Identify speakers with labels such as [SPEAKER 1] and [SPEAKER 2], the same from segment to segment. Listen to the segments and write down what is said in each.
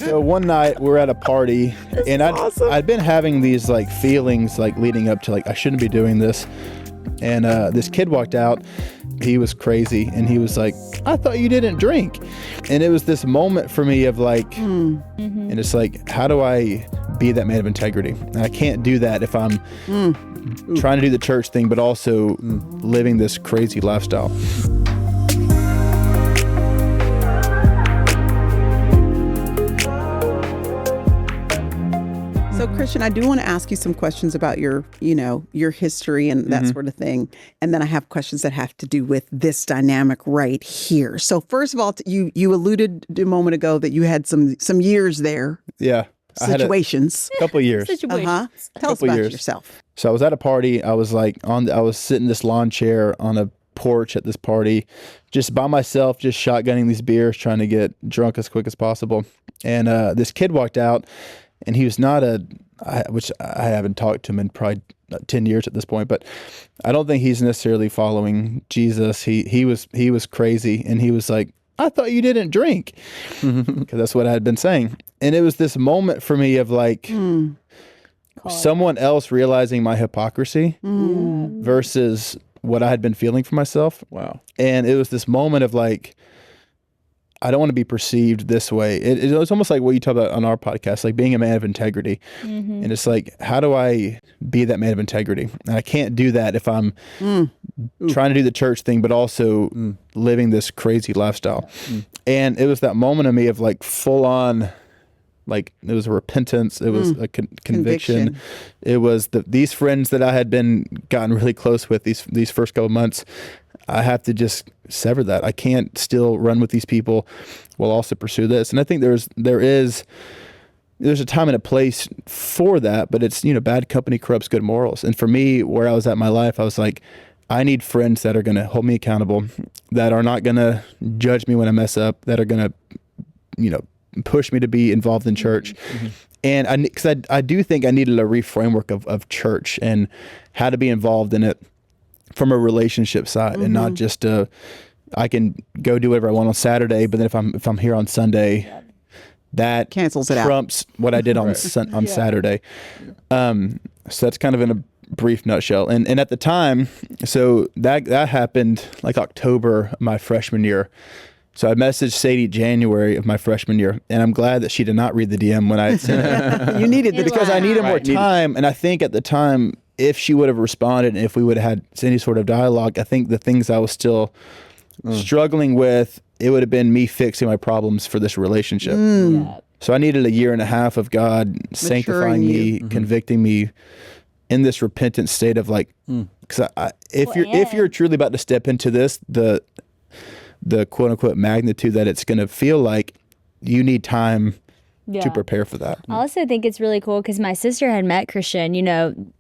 [SPEAKER 1] So one night we're at a party, and I'd been having these like feelings like leading up to like I shouldn't be doing this. And this kid walked out. He was crazy, and he was like, "I thought you didn't drink." And it was this moment for me of like, and it's like, how do I be that man of integrity? And I can't do that if I'm trying to do the church thing, but also living this crazy lifestyle.
[SPEAKER 2] So, Christian, I do want to ask you some questions about your history and that sort of thing. And then I have questions that have to do with this dynamic right here. So, first of all, you alluded a moment ago that you had some years there.
[SPEAKER 1] Yeah.
[SPEAKER 2] Situations.
[SPEAKER 1] A couple of years.
[SPEAKER 2] Tell us about yourself.
[SPEAKER 1] So I was at a party. I was sitting in this lawn chair on a porch at this party, just by myself, just shotgunning these beers, trying to get drunk as quick as possible. And this kid walked out. And he was not which I haven't talked to him in probably 10 years at this point, but I don't think he's necessarily following Jesus. He was crazy, and he was like, "I thought you didn't drink," because that's what I had been saying. And it was this moment for me of like someone else realizing my hypocrisy versus what I had been feeling for myself.
[SPEAKER 3] Wow.
[SPEAKER 1] And it was this moment of like, I don't want to be perceived this way. It's almost like what you talk about on our podcast, like being a man of integrity. And it's like, how do I be that man of integrity? And I can't do that if I'm trying to do the church thing, but also living this crazy lifestyle. And it was that moment of me of like full on, like it was a repentance. It was a conviction. It was these friends that I had gotten really close with these first couple of months. I have to just sever that. I can't still run with these people while also pursue this. And I think there's a time and a place for that, but it's, bad company corrupts good morals. And for me, where I was at in my life, I was like, I need friends that are going to hold me accountable, that are not going to judge me when I mess up, that are going to, push me to be involved in church. And because I do think I needed a reframework of church and how to be involved in it from a relationship side, and not just I can go do whatever I want on Saturday, but then if I'm here on Sunday, that
[SPEAKER 2] cancels it
[SPEAKER 1] trumps what I did on Saturday. So that's kind of in a brief nutshell. And at the time, so that happened like October of my freshman year. So I messaged Sadie January of my freshman year, and I'm glad that she did not read the DM when I had sent it.
[SPEAKER 2] You needed it
[SPEAKER 1] because I needed more time, and I think at the time, if she would have responded, and if we would have had any sort of dialogue, I think the things I was still struggling with, it would have been me fixing my problems for this relationship. So I needed a year and a half of God sanctifying me, convicting me in this repentant state of like, because if you're truly about to step into this, the quote unquote magnitude that it's going to feel like, you need time to prepare for that.
[SPEAKER 4] I also think it's really cool because my sister had met Christian,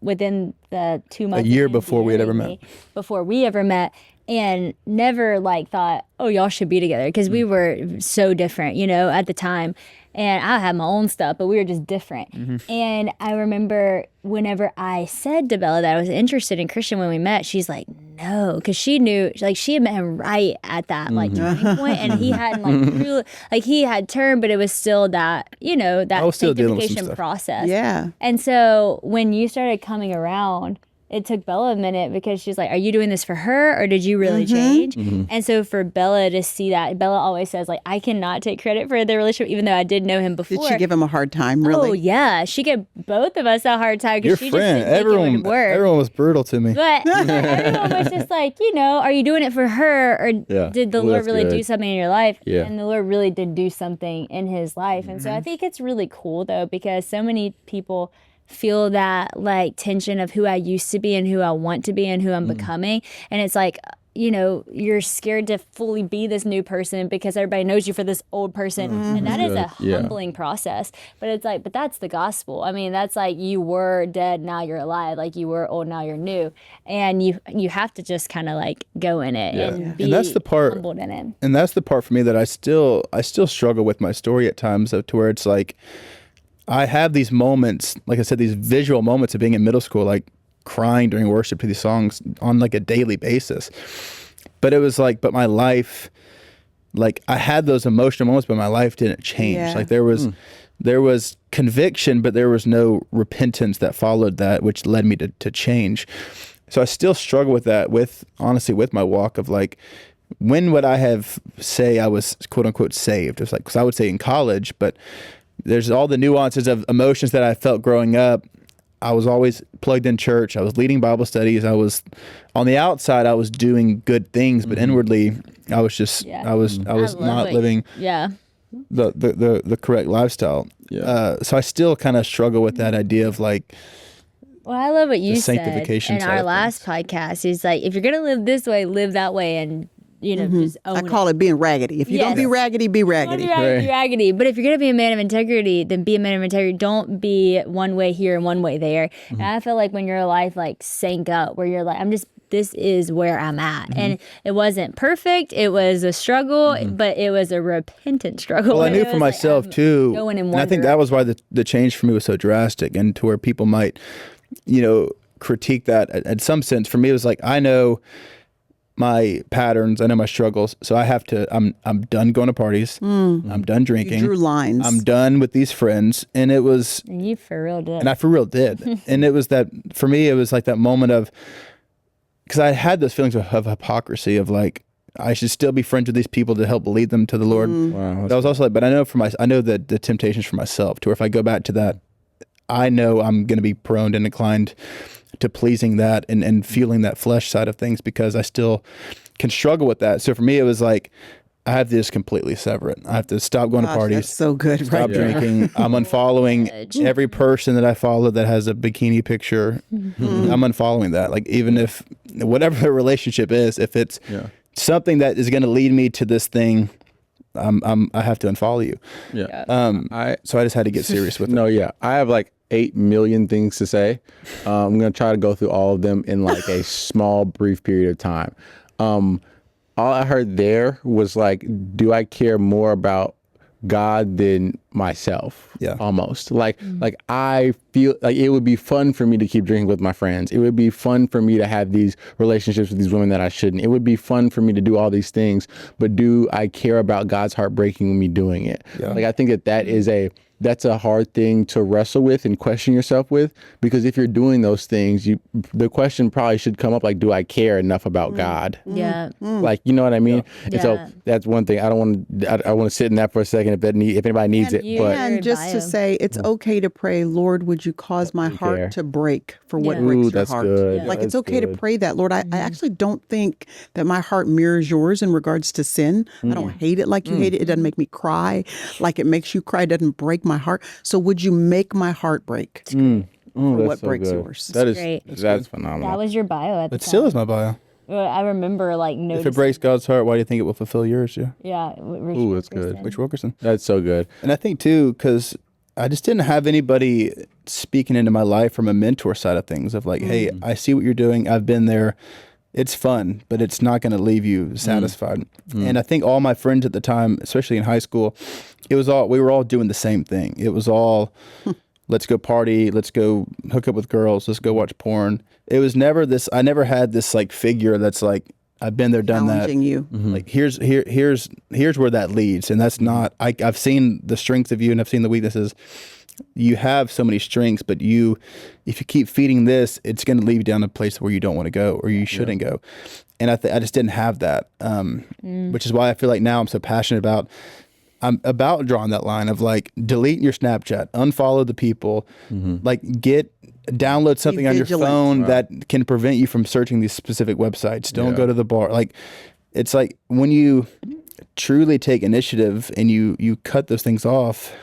[SPEAKER 4] within the 2 months.
[SPEAKER 1] A year before we had ever met.
[SPEAKER 4] Before we ever met, and never like thought, oh, y'all should be together, because we were so different, at the time. And I had my own stuff, but we were just different. And I remember whenever I said to Bella that I was interested in Christian when we met, she's like, no, because she knew, like, she had met him right at that like turning point, and he hadn't really, like, he had turned, but it was still that, that sanctification process.
[SPEAKER 2] Yeah.
[SPEAKER 4] And so when you started coming around, it took Bella a minute, because she's like, are you doing this for her, or did you really change? And so for Bella to see that, Bella always says, like, I cannot take credit for the relationship, even though I did know him before.
[SPEAKER 2] Did she give him a hard time, really?
[SPEAKER 4] Oh, yeah. She gave both of us a hard time, because she
[SPEAKER 1] friend.
[SPEAKER 4] just didn't think it would work.
[SPEAKER 1] Everyone was brutal to me.
[SPEAKER 4] But everyone was just like, are you doing it for her, or did the Lord really do something in your life?
[SPEAKER 3] Yeah.
[SPEAKER 4] And the Lord really did do something in his life. And so I think it's really cool, though, because so many people feel that like tension of who I used to be and who I want to be and who I'm becoming. And it's like, you're scared to fully be this new person because everybody knows you for this old person. And that is a humbling process. But it's like, but that's the gospel. I mean, that's like, you were dead, now you're alive. Like, you were old, now you're new. And you have to just kind of like go in it and be humbled in it.
[SPEAKER 1] And that's the part for me that I still struggle with my story at times, to where it's like, I have these moments, like I said, these visual moments of being in middle school, like crying during worship to these songs on like a daily basis. But it was like, but my life like I had those emotional moments, but my life didn't change.
[SPEAKER 2] Yeah.
[SPEAKER 1] Like there was conviction, but there was no repentance that followed that, which led me to change. So I still struggle with that, honestly, with my walk of like, when would I say I was quote unquote saved? It's like, because I would say in college, but there's all the nuances of emotions that I felt growing up. I was always plugged in church. I was leading Bible studies. I was on the outside, I was doing good things, but inwardly I was just, I was not living the correct lifestyle. Yeah. So I still kind of struggle with that idea of like,
[SPEAKER 4] well, I love what you said
[SPEAKER 1] sanctification
[SPEAKER 4] in
[SPEAKER 1] side
[SPEAKER 4] our
[SPEAKER 1] of
[SPEAKER 4] last podcast. Is like, if you're going to live this way, live that way, and just own
[SPEAKER 2] I call it being raggedy. If you don't be raggedy, be raggedy.
[SPEAKER 4] Be raggedy. But if you're going to be a man of integrity, then be a man of integrity. Don't be one way here and one way there. And I feel like when your life like sank up, where you're like, this is where I'm at. And it wasn't perfect. It was a struggle, but it was a repentant struggle.
[SPEAKER 1] Well, I knew for myself too.
[SPEAKER 4] And
[SPEAKER 1] I think that was why the change for me was so drastic, and to where people might, critique that at some sense. For me, it was like, I know my patterns, I know my struggles, so I have to, I'm done going to parties, I'm done drinking.
[SPEAKER 2] You drew lines.
[SPEAKER 1] I'm done with these friends, and it was...
[SPEAKER 4] And you for real did.
[SPEAKER 1] And I for real did. And it was that, for me, it was like that moment of, because I had those feelings of hypocrisy of like, I should still be friends with these people to help lead them to the Lord.
[SPEAKER 3] Wow,
[SPEAKER 1] that was also like, but I know that the temptations for myself, to where if I go back to that, I know I'm going to be prone and inclined to pleasing that and feeling that flesh side of things, because I still can struggle with that. So for me, it was like, I have to just completely sever it. I have to stop going to parties.
[SPEAKER 2] That's so good.
[SPEAKER 1] Stop drinking. I'm unfollowing every person that I follow that has a bikini picture. I'm unfollowing that. Like, even if whatever the relationship is, if it's something that is going to lead me to this thing, I have to unfollow you.
[SPEAKER 3] Yeah.
[SPEAKER 1] So I just had to get serious with it.
[SPEAKER 3] No, yeah. I have like 8 million things to say. I'm going to try to go through all of them in like a small, brief period of time. All I heard there was like, do I care more about God than myself?
[SPEAKER 1] Yeah.
[SPEAKER 3] Almost. Like I feel like it would be fun for me to keep drinking with my friends. It would be fun for me to have these relationships with these women that I shouldn't. It would be fun for me to do all these things, but do I care about God's heart breaking me doing it? Yeah. Like, I think that's a hard thing to wrestle with and question yourself with, because if you're doing those things, the question probably should come up like, do I care enough about God?
[SPEAKER 4] Yeah.
[SPEAKER 3] Like, you know what I mean?
[SPEAKER 4] Yeah.
[SPEAKER 3] And so that's one thing. I want to sit in that for a second if anybody needs it. But
[SPEAKER 2] and just to say, it's okay to pray, Lord, would you cause my heart to break for what breaks your heart?
[SPEAKER 3] Good.
[SPEAKER 2] Like,
[SPEAKER 3] That's
[SPEAKER 2] it's okay
[SPEAKER 3] good.
[SPEAKER 2] to pray that, Lord. I actually don't think that my heart mirrors yours in regards to sin. I don't hate it like you hate it. It doesn't make me cry like it makes you cry. It doesn't break my heart. So would you make my heart break for what
[SPEAKER 3] so
[SPEAKER 2] breaks
[SPEAKER 3] good.
[SPEAKER 2] yours?
[SPEAKER 4] That's great.
[SPEAKER 3] That's phenomenal.
[SPEAKER 4] That was your bio at the
[SPEAKER 1] It
[SPEAKER 4] time.
[SPEAKER 1] still is my bio.
[SPEAKER 4] Well, I remember like noticing.
[SPEAKER 1] If it breaks God's heart, why do you think it will fulfill yours? Yeah.
[SPEAKER 4] Yeah.
[SPEAKER 3] Ooh, that's good.
[SPEAKER 1] Rich Wilkerson.
[SPEAKER 3] That's so good.
[SPEAKER 1] And I think too, because I just didn't have anybody speaking into my life from a mentor side of things of like, hey, I see what you're doing. I've been there. It's fun, but it's not going to leave you satisfied. And I think all my friends at the time, especially in high school, we were all doing the same thing. It was all, let's go party, let's go hook up with girls, let's go watch porn. It was never this, I never had this like figure that's like, I've been there, done that.
[SPEAKER 2] Challenging you.
[SPEAKER 1] Like here's where that leads. And that's not, I've seen the strengths of you and I've seen the weaknesses. You have so many strengths, but if you keep feeding this, it's going to lead you down a place where you don't want to go or you shouldn't go. And I just didn't have that, which is why I feel like now I'm so passionate I'm about drawing that line of like, delete your Snapchat, unfollow the people, like download something on your phone that can prevent you from searching these specific websites. Don't go to the bar. Like, it's like when you truly take initiative and you cut those things off,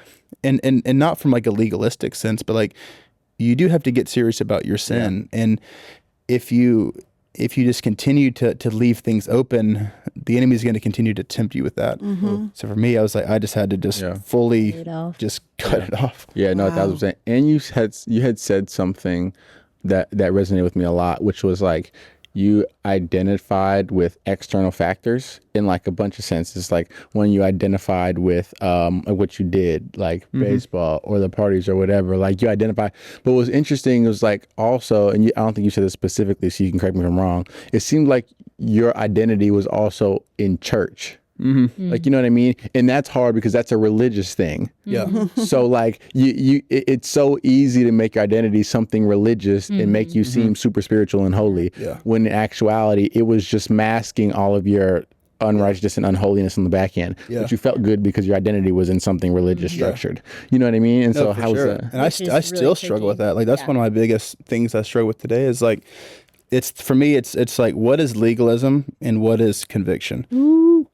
[SPEAKER 1] and not from like a legalistic sense, but like you do have to get serious about your sin. And if you just continue to leave things open, the enemy is going to continue to tempt you with that. So for me, I was like, I just had to just fully just cut it off.
[SPEAKER 3] Yeah, no, that was what I'm saying. And you had said something that resonated with me a lot, which was like, you identified with external factors in like a bunch of senses. Like when you identified with what you did, like baseball or the parties or whatever, like you identify. But what was interesting was like also, and I don't think you said this specifically, so you can correct me if I'm wrong. It seemed like your identity was also in church. Like, you know what I mean? And that's hard because that's a religious thing.
[SPEAKER 1] Yeah.
[SPEAKER 3] So like it's so easy to make your identity something religious and make you seem super spiritual and holy.
[SPEAKER 1] Yeah.
[SPEAKER 3] When in actuality, it was just masking all of your unrighteousness and unholiness on the back end.
[SPEAKER 1] Yeah.
[SPEAKER 3] But you felt good because your identity was in something religious structured. You know what I mean? And so
[SPEAKER 1] For
[SPEAKER 3] how
[SPEAKER 1] sure.
[SPEAKER 3] was that?
[SPEAKER 1] And I
[SPEAKER 4] really
[SPEAKER 1] still struggle
[SPEAKER 4] tricky.
[SPEAKER 1] with that. Like that's one of my biggest things I struggle with today is like, it's for me, it's like, what is legalism and what is conviction?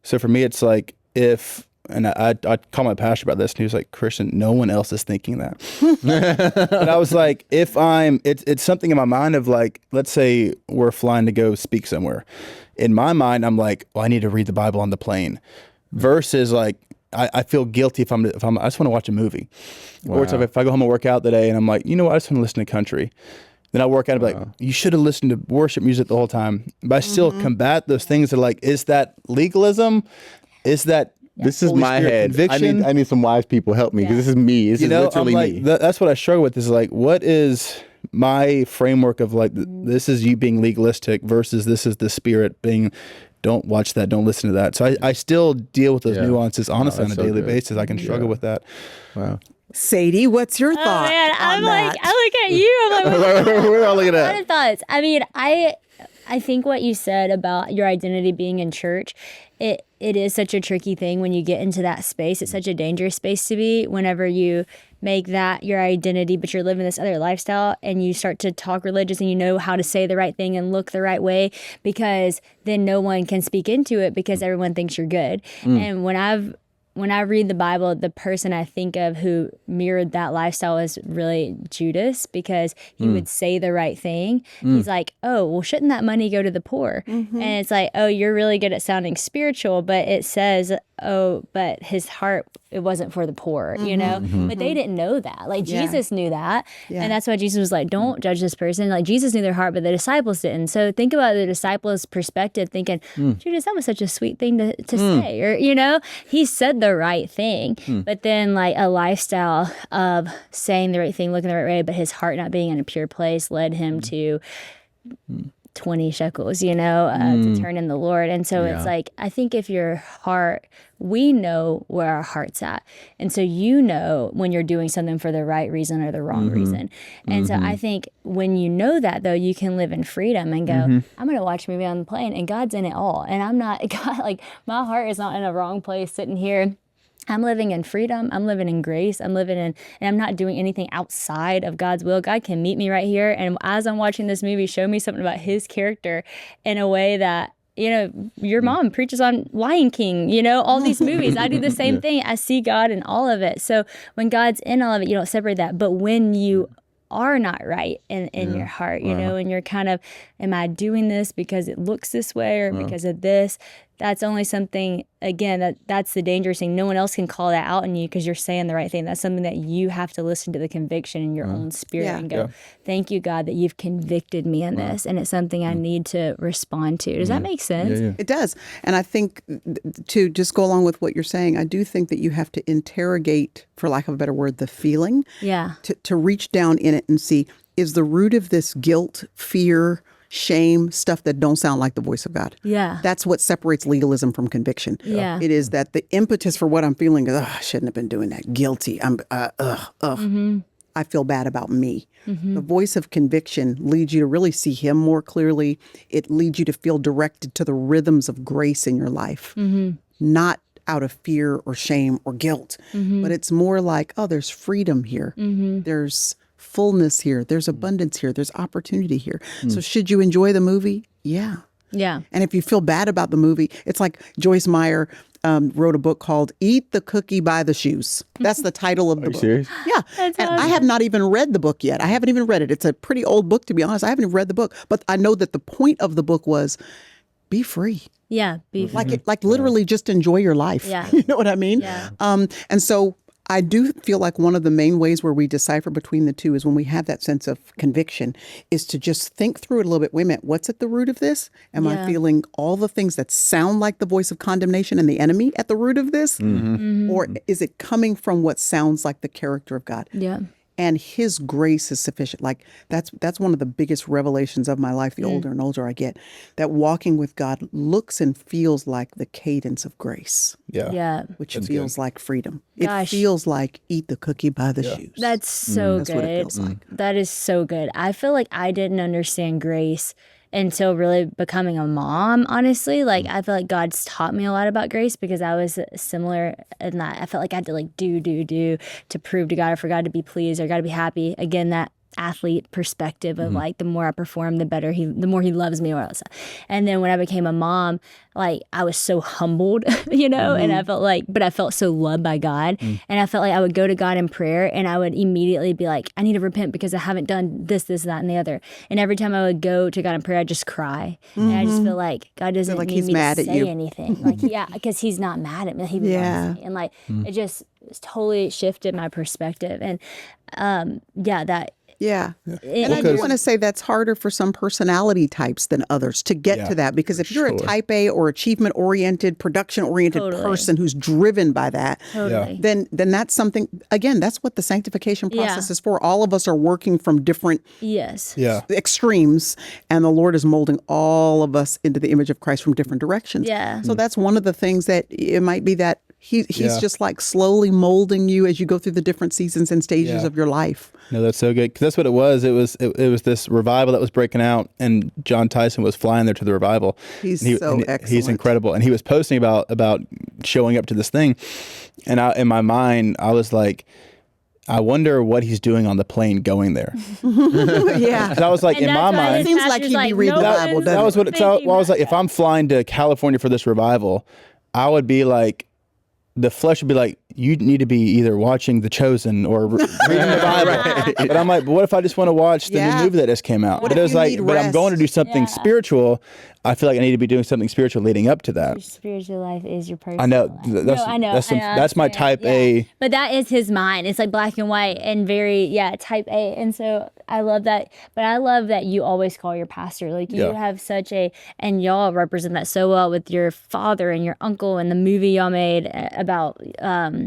[SPEAKER 1] So for me, it's like and I call my pastor about this and he was like, Christian, no one else is thinking that. And I was like, it's something in my mind of like, let's say we're flying to go speak somewhere. In my mind, I'm like, well, I need to read the Bible on the plane versus like, I feel guilty if I just want to watch a movie. Or it's like if I go home and work out today and I'm like, you know what, I just want to listen to country. Then I work out and be like, you should have listened to worship music the whole time. But I still combat those things that are like, is that legalism? Is that
[SPEAKER 3] This is
[SPEAKER 1] Holy
[SPEAKER 3] my
[SPEAKER 1] Spirit
[SPEAKER 3] head.
[SPEAKER 1] conviction?
[SPEAKER 3] I need some wise people help me because this is me. This is literally
[SPEAKER 1] I'm like,
[SPEAKER 3] me.
[SPEAKER 1] that's what I struggle with is like, what is my framework of like, this is you being legalistic versus this is the Spirit being, don't watch that, don't listen to that. So I still deal with those nuances honestly on a
[SPEAKER 3] that's so
[SPEAKER 1] daily
[SPEAKER 3] good.
[SPEAKER 1] basis. I can struggle with that.
[SPEAKER 3] Wow.
[SPEAKER 2] Sadie, what's your thought
[SPEAKER 4] Oh man,
[SPEAKER 2] on
[SPEAKER 4] I'm
[SPEAKER 2] that?
[SPEAKER 4] like, I look at you. I'm like,
[SPEAKER 3] We're all looking
[SPEAKER 4] a lot
[SPEAKER 3] at.
[SPEAKER 4] of thoughts. I mean, I think what you said about your identity being in church, it is such a tricky thing when you get into that space. It's such a dangerous space to be whenever you make that your identity, but you're living this other lifestyle and you start to talk religious and you know how to say the right thing and look the right way because then no one can speak into it because everyone thinks you're good. And when I read the Bible, the person I think of who mirrored that lifestyle is really Judas because he would say the right thing. He's like, oh, well, shouldn't that money go to the poor? And it's like, oh, you're really good at sounding spiritual, but it says, oh, but his heart, it wasn't for the poor, you know? But they didn't know that. Like Jesus knew that.
[SPEAKER 2] Yeah.
[SPEAKER 4] And that's why Jesus was like, don't judge this person. Like Jesus knew their heart, but the disciples didn't. So think about the disciples' perspective thinking, Judas, that was such a sweet thing to say. Or, you know, he said the right thing. But then like a lifestyle of saying the right thing, looking the right way, but his heart not being in a pure place led him to 20 shekels, you know, to turn in the Lord. And so it's like, I think if your heart, we know where our heart's at. And so you know when you're doing something for the right reason or the wrong reason. And so I think when you know that, though, you can live in freedom and go, I'm going to watch a movie on the plane and God's in it all. And I'm not, God, like my heart is not in a wrong place sitting here. I'm living in freedom. I'm living in grace. I'm living in, and I'm not doing anything outside of God's will. God can meet me right here. And as I'm watching this movie, show me something about his character in a way that, you know, your mom preaches on Lion King, you know, all these movies. I do the same thing. I see God in all of it. So when God's in all of it, you don't separate that. But when you are not right in your heart, you know, and you're kind of, am I doing this because it looks this way or because of this? That's only something, again, that's the dangerous thing. No one else can call that out in you because you're saying the right thing. That's something that you have to listen to the conviction in your own spirit and go, thank you, God, that you've convicted me in this. And it's something I need to respond to. Does that make sense?
[SPEAKER 3] Yeah.
[SPEAKER 2] It does. And I think to just go along with what you're saying, I do think that you have to interrogate, for lack of a better word, the feeling.
[SPEAKER 4] Yeah.
[SPEAKER 2] To reach down in it and see, is the root of this guilt, fear, shame, stuff that don't sound like the voice of God?
[SPEAKER 4] Yeah.
[SPEAKER 2] That's what separates legalism from conviction.
[SPEAKER 4] Yeah.
[SPEAKER 2] It is that the impetus for what I'm feeling is, I shouldn't have been doing that. Guilty. I feel bad about me. The voice of conviction leads you to really see him more clearly. It leads you to feel directed to the rhythms of grace in your life, not out of fear or shame or guilt, but it's more like, oh, there's freedom here. There's fullness here. There's abundance here. There's opportunity here. So should you enjoy the movie? Yeah.
[SPEAKER 4] Yeah.
[SPEAKER 2] And if you feel bad about the movie, it's like Joyce Meyer wrote a book called Eat the Cookie by the Shoes. That's the title of the book.
[SPEAKER 3] Serious?
[SPEAKER 2] Yeah.
[SPEAKER 4] That's
[SPEAKER 2] And I
[SPEAKER 4] awesome.
[SPEAKER 2] have not even read the book yet. I haven't even read it. It's a pretty old book, to be honest. I haven't even read the book. But I know that the point of the book was be free.
[SPEAKER 4] Yeah. Be
[SPEAKER 2] Like literally just enjoy your life.
[SPEAKER 4] Yeah.
[SPEAKER 2] You know what I mean?
[SPEAKER 4] Yeah.
[SPEAKER 2] And so I do feel like one of the main ways where we decipher between the two is when we have that sense of conviction is to just think through it a little bit. Wait a minute, what's at the root of this? Am I feeling all the things that sound like the voice of condemnation and the enemy at the root of this? Or is it coming from what sounds like the character of God?
[SPEAKER 4] Yeah.
[SPEAKER 2] and his grace is sufficient. Like that's one of the biggest revelations of my life. The older and older I get, that walking with God looks and feels like the cadence of grace,
[SPEAKER 4] Yeah.
[SPEAKER 2] which feels like freedom.
[SPEAKER 4] Gosh.
[SPEAKER 2] It feels like eat the cookie by the shoes.
[SPEAKER 4] That's so
[SPEAKER 2] That's
[SPEAKER 4] good.
[SPEAKER 2] what it feels like.
[SPEAKER 4] That is so good. I feel like I didn't understand grace until really becoming a mom, honestly. Like, I feel like God's taught me a lot about grace because I was similar in that I felt like I had to like do to prove to God or for God to be pleased or God to be happy. Again, that athlete perspective of like the more I perform, the more he loves me or else. And then when I became a mom, like I was so humbled, and I felt like, but I felt so loved by God. And I felt like I would go to God in prayer and I would immediately be like, I need to repent because I haven't done this, that, and the other. And every time I would go to God in prayer, I'd just cry. And I just feel like God doesn't need me to say anything. Like, because he's not mad at me. He loves me. And like, it just totally shifted my perspective. And
[SPEAKER 2] Yeah. And I do want to say that's harder for some personality types than others to get to that, because if you're a type A or achievement-oriented, production-oriented person who's driven by that, then that's something, again, that's what the sanctification process is for. All of us are working from different extremes, and the Lord is molding all of us into the image of Christ from different directions.
[SPEAKER 4] Yeah.
[SPEAKER 2] So that's one of the things that it might be that he's just like slowly molding you as you go through the different seasons and stages of your life.
[SPEAKER 1] No, that's so good. 'Cause that's what it was. It was this revival that was breaking out, and John Tyson was flying there to the revival.
[SPEAKER 2] He's excellent.
[SPEAKER 1] He's incredible. And he was posting about showing up to this thing. And in my mind, I was like, I wonder what he's doing on the plane going there.
[SPEAKER 2] Yeah.
[SPEAKER 1] 'Cause I was like, in my mind,
[SPEAKER 2] it seems like he'd be reading the Bible,
[SPEAKER 1] that was what I was like, if I'm flying to California for this revival, I would be like, the flesh would be like, you need to be either watching The Chosen or reading the Bible. But I'm like, but what if I just want to watch the new movie that just came out?
[SPEAKER 2] What
[SPEAKER 1] But
[SPEAKER 2] if
[SPEAKER 1] it was
[SPEAKER 2] you
[SPEAKER 1] like,
[SPEAKER 2] need
[SPEAKER 1] but I'm going to do something
[SPEAKER 4] Yeah.
[SPEAKER 1] spiritual. I feel like I need to be doing something spiritual leading up to that.
[SPEAKER 4] Your spiritual life is your personal
[SPEAKER 1] I know.
[SPEAKER 4] life.
[SPEAKER 1] I know.
[SPEAKER 4] I know.
[SPEAKER 1] That's my type A.
[SPEAKER 4] But that is his mind. It's like black and white and very, type A. And so I love that. But I love that you always call your pastor. Like you have such and y'all represent that so well with your father and your uncle and the movie y'all made about,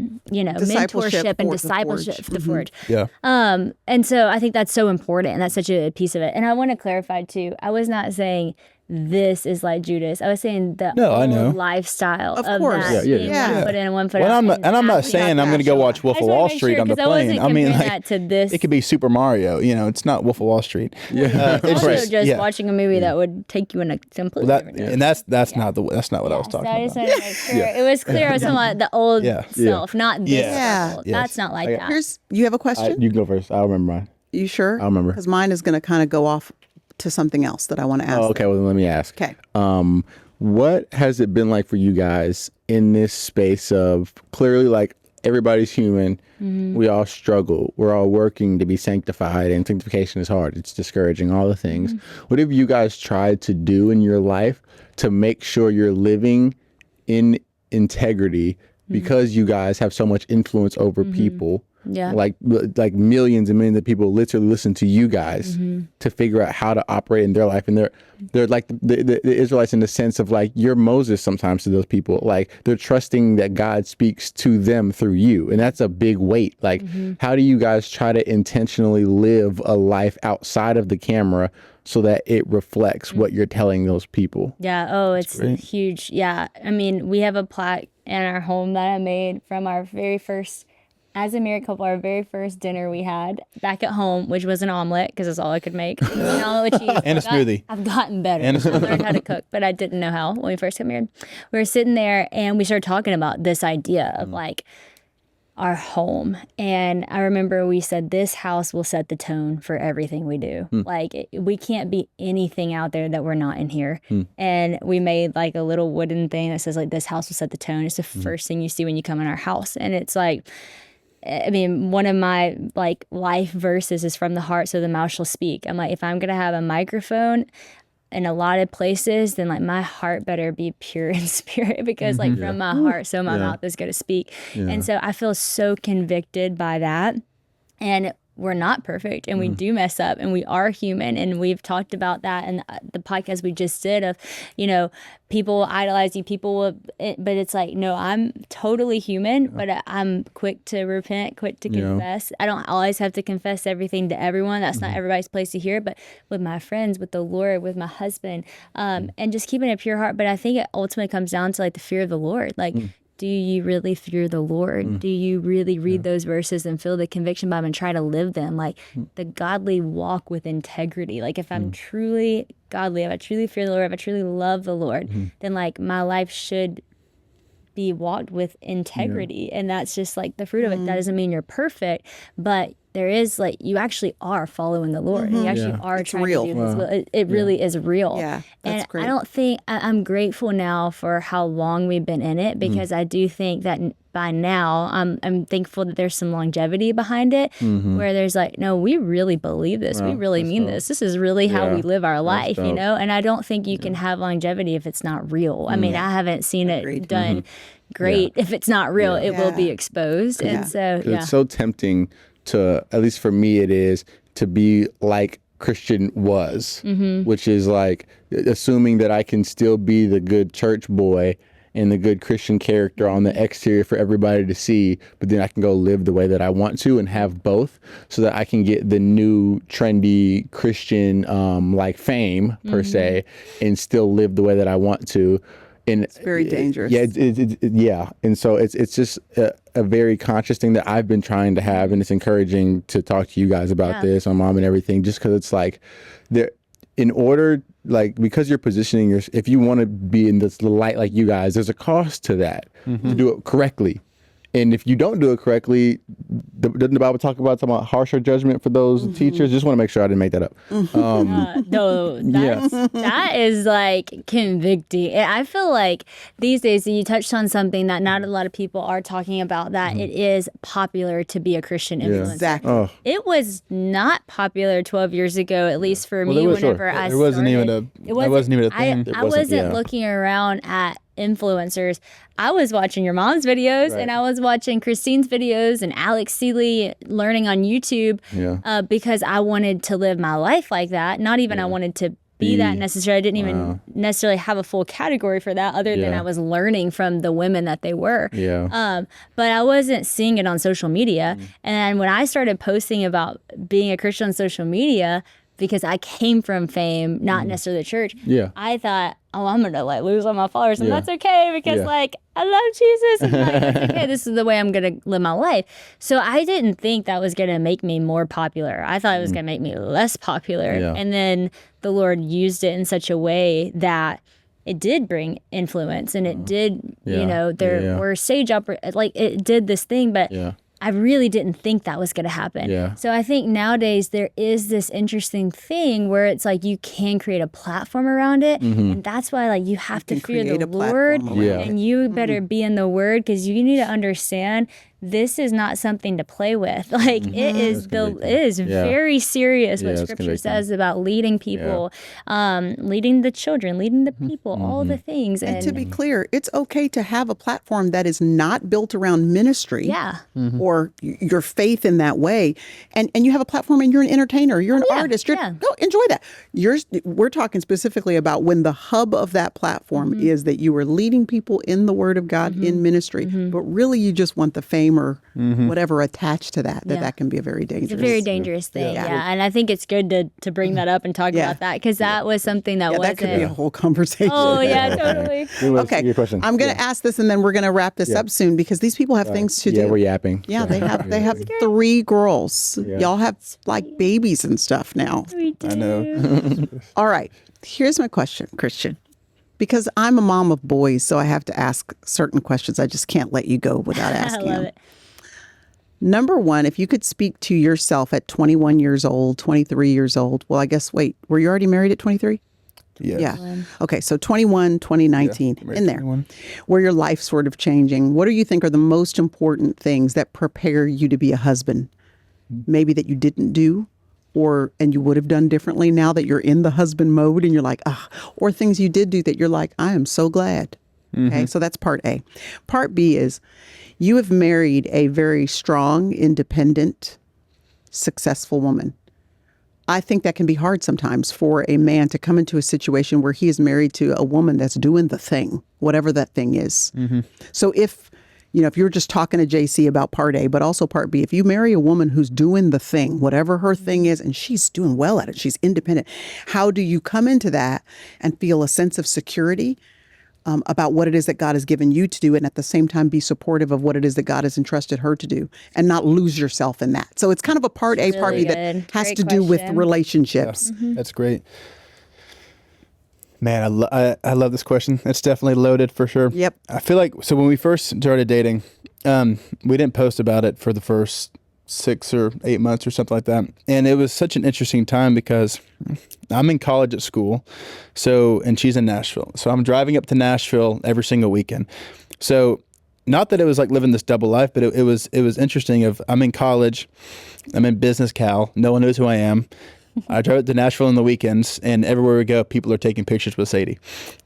[SPEAKER 4] mentorship and discipleship, the Forge.
[SPEAKER 1] Yeah.
[SPEAKER 4] And so I think that's so important, and that's such a piece of it. And I want to clarify too, I was not saying this is like Judas. I was saying the old lifestyle of
[SPEAKER 2] course.
[SPEAKER 4] that. One foot in and one foot out.
[SPEAKER 1] I'm not saying I'm going to go watch Wolf of Wall Street on the plane. I mean, like,
[SPEAKER 4] that to this.
[SPEAKER 1] it could be Super Mario. It's not Wolf of Wall Street.
[SPEAKER 4] It's just watching a movie that would take you in a completely different direction.
[SPEAKER 1] And that's not what I was talking
[SPEAKER 4] So I just
[SPEAKER 1] about.
[SPEAKER 4] wanted to make sure it was clear. I was talking about the old self, not this. Self. That's not like that.
[SPEAKER 2] You have a question?
[SPEAKER 3] You can go first. I'll remember mine.
[SPEAKER 2] You sure?
[SPEAKER 3] I'll remember.
[SPEAKER 2] Because mine is going to kind of go off to something else that I want to ask.
[SPEAKER 3] Oh, okay. Well, then let me ask.
[SPEAKER 2] Okay.
[SPEAKER 3] What has it been like for you guys in this space of clearly, like, everybody's human. We all struggle. We're all working to be sanctified, and sanctification is hard. It's discouraging, all the things. What have you guys tried to do in your life to make sure you're living in integrity because you guys have so much influence over people?
[SPEAKER 4] Yeah.
[SPEAKER 3] Like millions and millions of people literally listen to you guys to figure out how to operate in their life. And they're like the Israelites in the sense of like, you're Moses sometimes to those people. Like, they're trusting that God speaks to them through you. And that's a big weight. Like, how do you guys try to intentionally live a life outside of the camera so that it reflects what you're telling those people?
[SPEAKER 4] Yeah. Oh, it's huge. Yeah. I mean, we have a plaque in our home that I made from our very first, as a married couple, our very first dinner we had back at home, which was an omelet, because that's all I could make. An omelet with cheese.
[SPEAKER 1] And a smoothie.
[SPEAKER 4] I've gotten better.
[SPEAKER 1] And a
[SPEAKER 4] I learned how to cook, but I didn't know how when we first got married. We were sitting there and we started talking about this idea of like our home. And I remember we said, this house will set the tone for everything we do. Like, we can't be anything out there that we're not in here. And we made like a little wooden thing that says like, this house will set the tone. It's the first thing you see when you come in our house. And it's like, I mean, one of my like life verses is from the heart, so the mouth shall speak. I'm like, if I'm going to have a microphone in a lot of places, then like my heart better be pure in spirit, because like from my heart, so my mouth is going to speak. And so I feel so convicted by that. And we're not perfect and we do mess up and we are human. And we've talked about that in the podcast we just did of, people idolize you, but it's like, no, I'm totally human, but I'm quick to repent, quick to confess. I don't always have to confess everything to everyone. That's not everybody's place to hear, but with my friends, with the Lord, with my husband, and just keeping a pure heart. But I think it ultimately comes down to like the fear of the Lord. Like, do you really fear the Lord? Do you really read those verses and feel the conviction by them and try to live them? Like the godly walk with integrity. Like if I'm truly godly, if I truly fear the Lord, if I truly love the Lord, then like my life should be walked with integrity. And that's just like the fruit of it. That doesn't mean you're perfect, but there is like, you actually are following the Lord. And you actually are trying to do His will. It really is real.
[SPEAKER 2] Yeah, that's
[SPEAKER 4] and
[SPEAKER 2] great.
[SPEAKER 4] I don't think, I'm grateful now for how long we've been in it, because I do think that by now, I'm thankful that there's some longevity behind it, where there's like, no, we really believe this. We really mean this. This is really how we live our life, And I don't think you can have longevity if it's not real. I mean, I haven't seen it done great. If it's not real, it will be exposed. And so,
[SPEAKER 3] It's so tempting to, at least for me it is, to be like Christian was, which is like assuming that I can still be the good church boy and the good Christian character on the exterior for everybody to see, but then I can go live the way that I want to and have both, so that I can get the new trendy Christian like fame per se, and still live the way that I want to. And
[SPEAKER 2] it's very dangerous.
[SPEAKER 3] Yeah, and so it's just a very conscious thing that I've been trying to have, and it's encouraging to talk to you guys about this, my mom and everything, just because it's like, there, in order, like, because you're positioning if you want to be in this light like you guys, there's a cost to that to do it correctly. And if you don't do it correctly, doesn't the Bible talk about harsher judgment for those teachers? Just want to make sure I didn't make that up.
[SPEAKER 4] No, that is like convicting. And I feel like these days, you touched on something that not a lot of people are talking about, that it is popular to be a Christian influencer.
[SPEAKER 2] Exactly.
[SPEAKER 4] It was not popular 12 years ago, at least for me, whenever I started.
[SPEAKER 1] It wasn't even a thing.
[SPEAKER 4] I wasn't looking around at influencers. I was watching your mom's videos, and I was watching Christine's videos and Alex Seeley learning on YouTube, because I wanted to live my life like that. Not even I wanted to be that necessarily. I didn't even necessarily have a full category for that, other than I was learning from the women that they were. But I wasn't seeing it on social media. And when I started posting about being a Christian on social media, because I came from fame, not necessarily the church, I thought, oh, I'm going to like lose all my followers. And that's okay, because like, I love Jesus. And like, that's okay. This is the way I'm going to live my life. So I didn't think that was going to make me more popular. I thought it was going to make me less popular. And then the Lord used it in such a way that it did bring influence, and it did, there were stage like it did this thing, but I really didn't think that was going to happen. So I think nowadays there is this interesting thing where it's like you can create a platform around it. And that's why like you have to fear the Lord, and you better be in the Word, because you need to understand this is not something to play with. Like it is very serious what Scripture says about leading people, leading the children, leading the people, all the things.
[SPEAKER 2] And to be clear, it's okay to have a platform that is not built around ministry or your faith in that way. And you have a platform and you're an entertainer, you're an artist, go enjoy that. We're talking specifically about when the hub of that platform is that you are leading people in the Word of God in ministry, but really you just want the fame or whatever attached to that can be a very dangerous.
[SPEAKER 4] It's a very dangerous thing, and I think it's good to bring that up and talk about that, because that was something that wasn't.
[SPEAKER 2] That could be a whole conversation.
[SPEAKER 4] Oh yeah, totally.
[SPEAKER 2] Okay,
[SPEAKER 3] your question.
[SPEAKER 2] I'm going to ask this, and then we're going to wrap this up soon, because these people have things to do.
[SPEAKER 3] Yeah, we're yapping.
[SPEAKER 2] Yeah, they have 3 girls. Y'all have like babies and stuff now.
[SPEAKER 4] We do.
[SPEAKER 1] I know.
[SPEAKER 2] All right, here's my question, Christian. Because I'm a mom of boys, so I have to ask certain questions. I just can't let you go without asking
[SPEAKER 4] I love
[SPEAKER 2] them.
[SPEAKER 4] it.
[SPEAKER 2] Number one, if you could speak to yourself at 21 years old, 23 years old. Well, I guess, wait, were you already married at 23?
[SPEAKER 1] Yes.
[SPEAKER 2] Yeah. Okay, so 21, 2019, in there,
[SPEAKER 1] 21.
[SPEAKER 2] where your life's sort of changing. What do you think are the most important things that prepare you to be a husband? Maybe that you didn't do, and you would have done differently now that you're in the husband mode and you're like, or things you did do that you're like, I am so glad. Okay, so that's part A. Part B is you have married a very strong, independent, successful woman. I think that can be hard sometimes for a man to come into a situation where he is married to a woman that's doing the thing, whatever that thing is. So if you're just talking to JC about part A, but also part B, if you marry a woman who's doing the thing, whatever her thing is, and she's doing well at it, she's independent, how do you come into that and feel a sense of security about what it is that God has given you to do, and at the same time be supportive of what it is that God has entrusted her to do, and not lose yourself in that? So it's kind of a part A, part B that has to do with relationships.
[SPEAKER 1] That's great. Man, I love this question. It's definitely loaded for sure.
[SPEAKER 2] Yep.
[SPEAKER 1] I feel like, so when we first started dating, we didn't post about it for the first 6 or 8 months or something like that. And it was such an interesting time because I'm in college at school, and she's in Nashville. So I'm driving up to Nashville every single weekend. So not that it was like living this double life, but it was interesting. I'm in college, I'm in business cal, no one knows who I am. I drive to Nashville on the weekends, and everywhere we go, people are taking pictures with Sadie.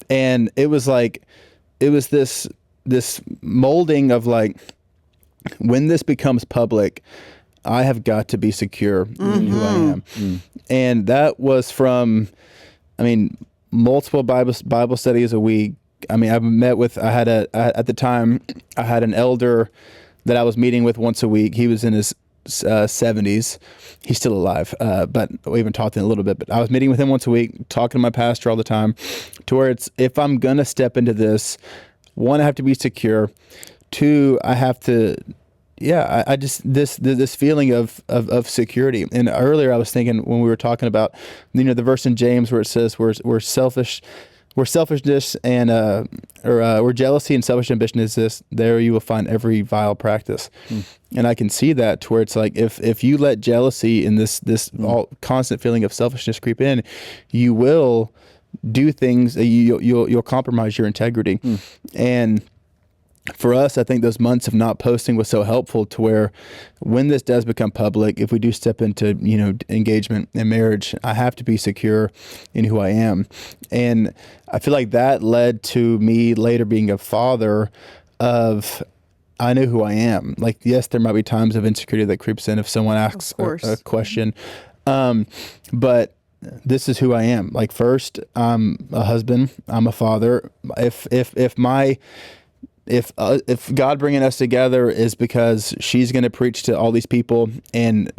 [SPEAKER 1] And it was this molding of like, when this becomes public, I have got to be secure in who I am. And that was from, multiple Bible studies a week. At the time, I had an elder that I was meeting with once a week. He was in his 70s. He's still alive, but we even talked in a little bit. But I was meeting with him once a week, talking to my pastor all the time, to where it's, if I'm going to step into this, one, I have to be secure. Two, I have to, I just, this feeling of security. And earlier I was thinking, when we were talking about, the verse in James where it says we're selfishness and where jealousy and selfish ambition is this, there you will find every vile practice. And I can see that, to where it's like, if you let jealousy and this all constant feeling of selfishness creep in, you will do things that you'll compromise your integrity. And for us, I think those months of not posting was so helpful, to where when this does become public, if we do step into, engagement and marriage, I have to be secure in who I am. And I feel like that led to me later being a father of, I know who I am. Like, yes, there might be times of insecurity that creeps in if someone asks a question. But this is who I am. Like, first, I'm a husband, I'm a father. If God bringing us together is because she's going to preach to all these people, and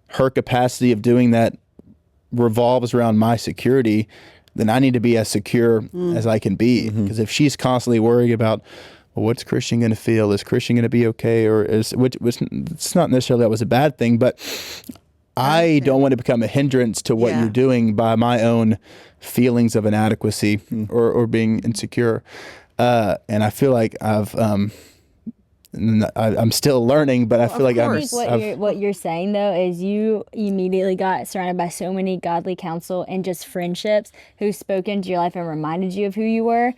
[SPEAKER 1] her capacity of doing that revolves around my security, then I need to be as secure as I can be. Because if she's constantly worried about, well, what's Christian going to feel? Is Christian going to be okay? Or which it's not necessarily that was a bad thing, but I don't want to become a hindrance to what you're doing by my own feelings of inadequacy or being insecure. And I feel like I'm still learning, but I feel like
[SPEAKER 4] what you're saying though is you immediately got surrounded by so many godly counsel and just friendships who spoke into your life and reminded you of who you were,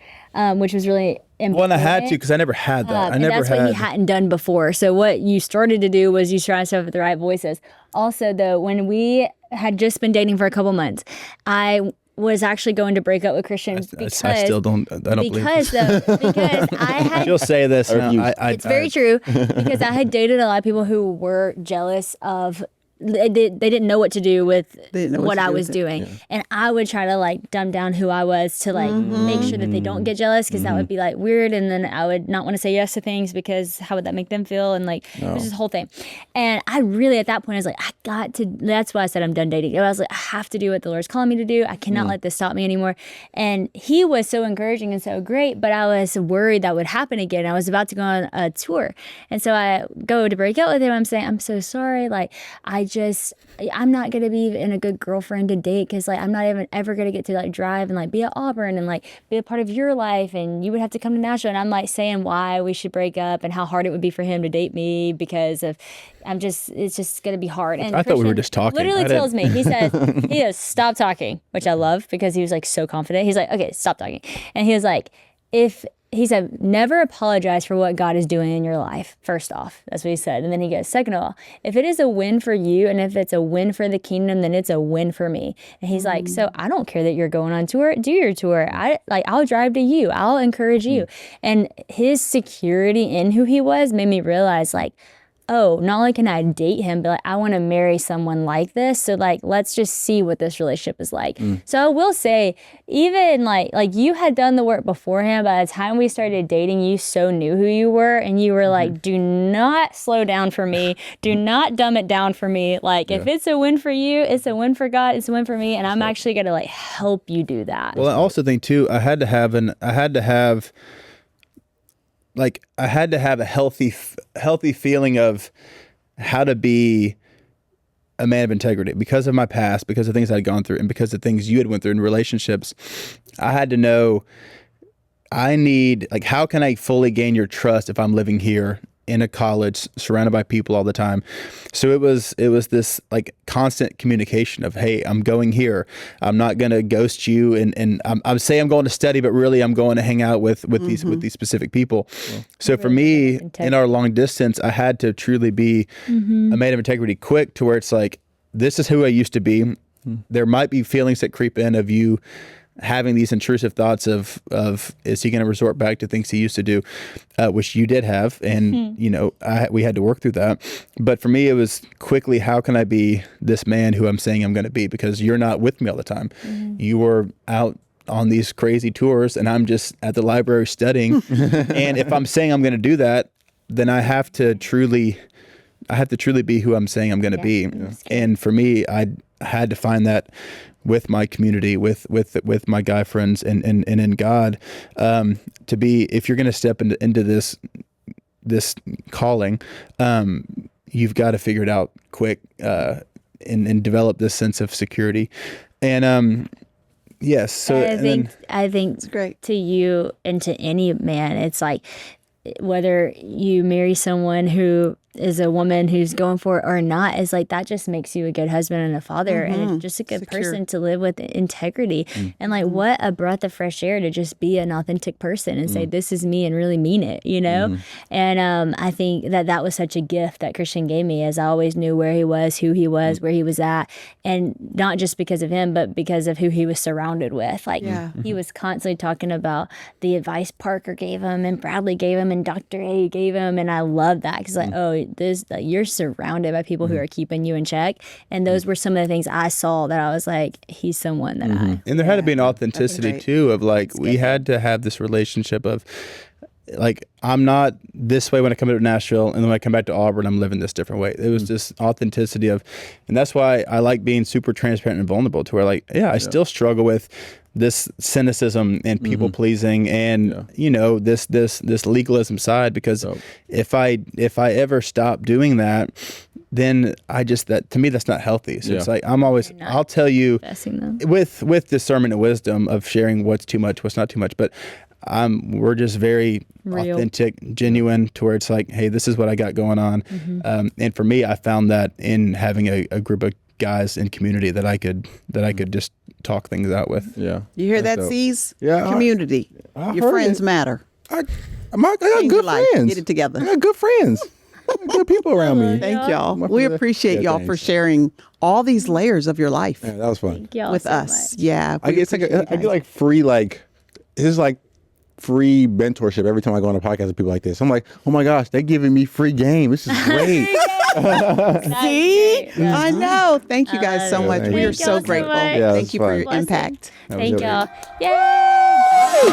[SPEAKER 4] which was really important.
[SPEAKER 1] Well, and I had to, because I never had that.
[SPEAKER 4] That's what you hadn't done before. So what you started to do was you surround yourself with the right voices. Also, though, when we had just been dating for a couple months, I was actually going to break up with Christian because
[SPEAKER 1] I still don't believe this.
[SPEAKER 4] Because I had,
[SPEAKER 1] she'll say this.
[SPEAKER 4] It's very true, because I had dated a lot of people who were jealous of. They didn't know what to do with what I was doing. And I would try to like dumb down who I was to like make sure that they don't get jealous, because that would be like weird. And then I would not want to say yes to things because how would that make them feel? And like, it was this whole thing. And I really, at that point, I was like, that's why I said I'm done dating. I was like, I have to do what the Lord's calling me to do. I cannot let this stop me anymore. And he was so encouraging and so great, but I was worried that would happen again. I was about to go on a tour. And so I go to break up with him. I'm saying, I'm so sorry. Like, I'm not going to be even a good girlfriend to date, because like I'm not even ever going to get to like drive and like be at Auburn and like be a part of your life, and you would have to come to Nashville. And I'm like saying why we should break up and how hard it would be for him to date me, because of it's just going to be hard. And
[SPEAKER 1] I thought we were just talking.
[SPEAKER 4] Literally tells me, he says, stop talking, which I love, because he was like so confident. He's like, okay, stop talking. And he was like, he said, never apologize for what God is doing in your life, first off. That's what he said. And then he goes, second of all, if it is a win for you and if it's a win for the kingdom, then it's a win for me. And he's like, so I don't care that you're going on tour. Do your tour. I'll drive to you. I'll encourage you. And his security in who he was made me realize, like, oh, not only can I date him, but like I want to marry someone like this. So like, let's just see what this relationship is like. So I will say, even like you had done the work beforehand. By the time we started dating, you so knew who you were, and you were like, do not slow down for me. Do not dumb it down for me. Like if it's a win for you, it's a win for God. It's a win for me, and I'm actually gonna like help you do that.
[SPEAKER 1] Well, I also think too, I had to have a healthy feeling of how to be a man of integrity because of my past, because of things I'd gone through, and because of things you had went through in relationships. I had to know how can I fully gain your trust if I'm living here in a college surrounded by people all the time. So it was this like constant communication of, hey, I'm going here. I'm not going to ghost you. And I'm saying I'm going to study, but really I'm going to hang out with these specific people. Yeah. So for me, in our long distance, I had to truly be a man of integrity quick to where it's like, this is who I used to be. There might be feelings that creep in of you having these intrusive thoughts of is he going to resort back to things he used to do, which you did have, and we had to work through that. But for me, it was quickly, how can I be this man who I'm saying I'm going to be? Because you're not with me all the time. You were out on these crazy tours, and I'm just at the library studying. And if I'm saying I'm going to do that, then I have to truly be who I'm saying I'm going to be. Yeah. And for me, I had to find that with my community, with my guy friends, and in God, to be, if you're going to step into this calling, you've got to figure it out quick, and develop this sense of security. And yes, so
[SPEAKER 4] I think
[SPEAKER 2] it's great
[SPEAKER 4] to you and to any man. It's like whether you marry someone who is a woman who's going for it or not, is like that just makes you a good husband and a father, and just a good person to live with integrity. And like what a breath of fresh air to just be an authentic person and say, this is me, and really mean it, And I think that was such a gift that Christian gave me, as I always knew where he was, who he was, where he was at, and not just because of him, but because of who he was surrounded with. Like he was constantly talking about the advice Parker gave him, and Bradley gave him, and Dr. A gave him, and I love that because you're surrounded by people who are keeping you in check, and those were some of the things I saw that I was like, he's someone that I.
[SPEAKER 1] And there had to be an authenticity too of like we had to have this relationship of like, I'm not this way when I come to Nashville, and then when I come back to Auburn, I'm living this different way. It was this authenticity of, and that's why I like being super transparent and vulnerable, to where like, I still struggle with this cynicism and people pleasing and this legalism side, because if I ever stop doing that, then that to me that's not healthy. So it's like I'll tell you with discernment and wisdom of sharing what's too much, what's not too much, but we're just very real, authentic, genuine, to where it's like, hey, this is what I got going on. And for me, I found that in having a group of guys in community that I could just talk things out with. Yeah.
[SPEAKER 2] You hear that, C's?
[SPEAKER 3] Yeah.
[SPEAKER 2] Community. Your friends matter.
[SPEAKER 3] I got good friends.
[SPEAKER 2] Get it together.
[SPEAKER 3] I got good friends. Good people around me.
[SPEAKER 2] Thank y'all. We appreciate y'all for sharing all these layers of your life.
[SPEAKER 3] Yeah, that was fun.
[SPEAKER 4] Thank y'all
[SPEAKER 2] with
[SPEAKER 4] so
[SPEAKER 2] us.
[SPEAKER 4] Much.
[SPEAKER 2] Yeah.
[SPEAKER 3] I get like free, like, this is like free mentorship every time I go on a podcast with people like this. I'm like, oh my gosh, they're giving me free game. This is great.
[SPEAKER 2] See? I know. Thank you guys so much. We are so grateful.
[SPEAKER 3] Yeah,
[SPEAKER 2] thank you for your impact.
[SPEAKER 4] Thank y'all. Yay!